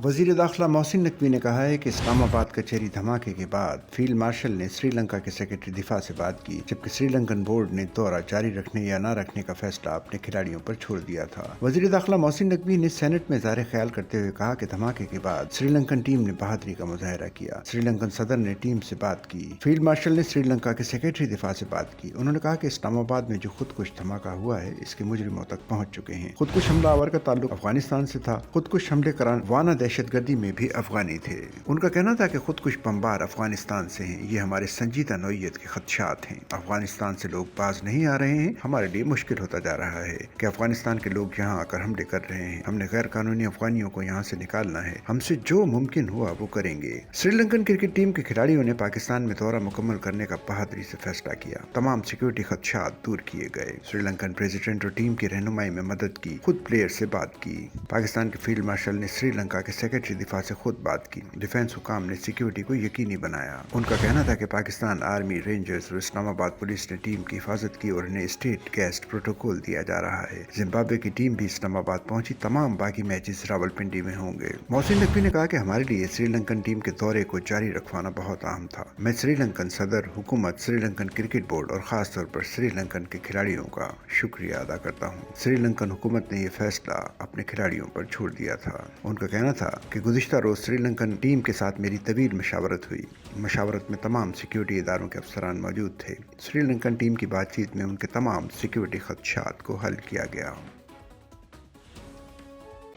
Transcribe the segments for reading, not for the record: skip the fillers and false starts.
वजीर दाखिला मोहसिन नकवी ने कहा है कि इस्लामाबाद कचहरी धमाके के बाद फील्ड मार्शल ने श्रीलंका के सेक्रेटरी दिफा से बात की, जबकि श्रीलंकन बोर्ड ने दौरा जारी रखने या न रखने का फैसला अपने खिलाड़ियों पर छोड़ दिया था। वजीर दाखिला मोहसिन नकवी ने सेनेट में ज़ाहिर ख्याल करते हुए कहा कि धमाके के बाद श्रीलंकन टीम ने बहादुरी का मुजाहरा किया। श्रीलंकन सदर ने टीम से बात की। फील्ड मार्शल ने श्रीलंका के सेक्रेटरी दिफा से बात की। उन्होंने कहा कि इस्लामाबाद में जो खुदकुश धमाका हुआ है, इसके मुजरिमों तक पहुँच चुके हैं। खुदकुश हमलावर का ताल्लुक अफगानिस्तान से था। खुदकुश हमले करान वाना दहशतगर्दी में भी अफगानी थे। उनका कहना था कि खुदकुश बमबार अफगानिस्तान से हैं। ये हमारे संजीदा नौइयत के खदशात हैं। अफगानिस्तान से लोग बाज नहीं आ रहे हैं। हमारे लिए मुश्किल होता जा रहा है कि अफगानिस्तान के लोग यहाँ आकर हमले कर रहे हैं। हमने गैर कानूनी अफगानियों को यहाँ से निकालना है। हमसे जो मुमकिन हुआ वो करेंगे। श्रीलंकन क्रिकेट टीम के खिलाड़ियों ने पाकिस्तान में दौरा मुकम्मल करने का बहादुरी से फैसला किया। तमाम सिक्योरिटी खदशात दूर किए गए। श्रीलंकन प्रेसिडेंट और टीम की रहनुमाई में मदद की। खुद प्लेयर से बात की। पाकिस्तान के फील्ड मार्शल ने श्रीलंका के सेक्रेटरी दिफा से खुद बात की। डिफेंस हुकाम ने सिक्योरिटी को यकीनी बनाया। उनका कहना था कि पाकिस्तान आर्मी, रेंजर्स और इस्लामाबाद पुलिस ने टीम की हिफाजत की और इन्हें स्टेट गेस्ट प्रोटोकॉल दिया जा रहा है। जिम्बाब्वे की टीम भी इस्लामाबाद पहुंची। तमाम बाकी मैचेस रावलपिंडी में होंगे। मोहसिन नकवी ने कहा कि हमारे लिए श्रीलंकन टीम के दौरे को जारी रखवाना बहुत अहम था। मैं श्रीलंकन सदर, हुकूमत, श्रीलंकन क्रिकेट बोर्ड और खास तौर पर श्रीलंकन के खिलाड़ियों का शुक्रिया अदा करता हूँ। श्रीलंकन हुकूमत ने यह फैसला अपने खिलाड़ियों पर छोड़ दिया था। उनका कहना था कि गुज़िश्ता रोज श्रीलंकन टीम के साथ मेरी तवील मशावरत हुई। मशावरत में तमाम सिक्योरिटी इदारों के अफसरान मौजूद थे। श्रीलंकन टीम की बातचीत में उनके तमाम सिक्योरिटी खदशात को हल किया गया।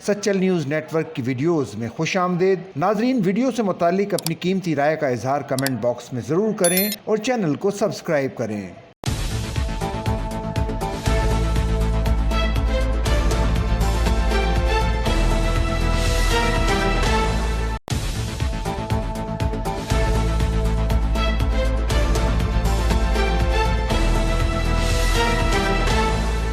सच्चल न्यूज़ नेटवर्क की वीडियोस में खुश आमदेद। नाजरीन, वीडियो से मुतालिक अपनी कीमती राय का इजहार कमेंट बॉक्स में ज़रूर करें और चैनल को सब्सक्राइब करें।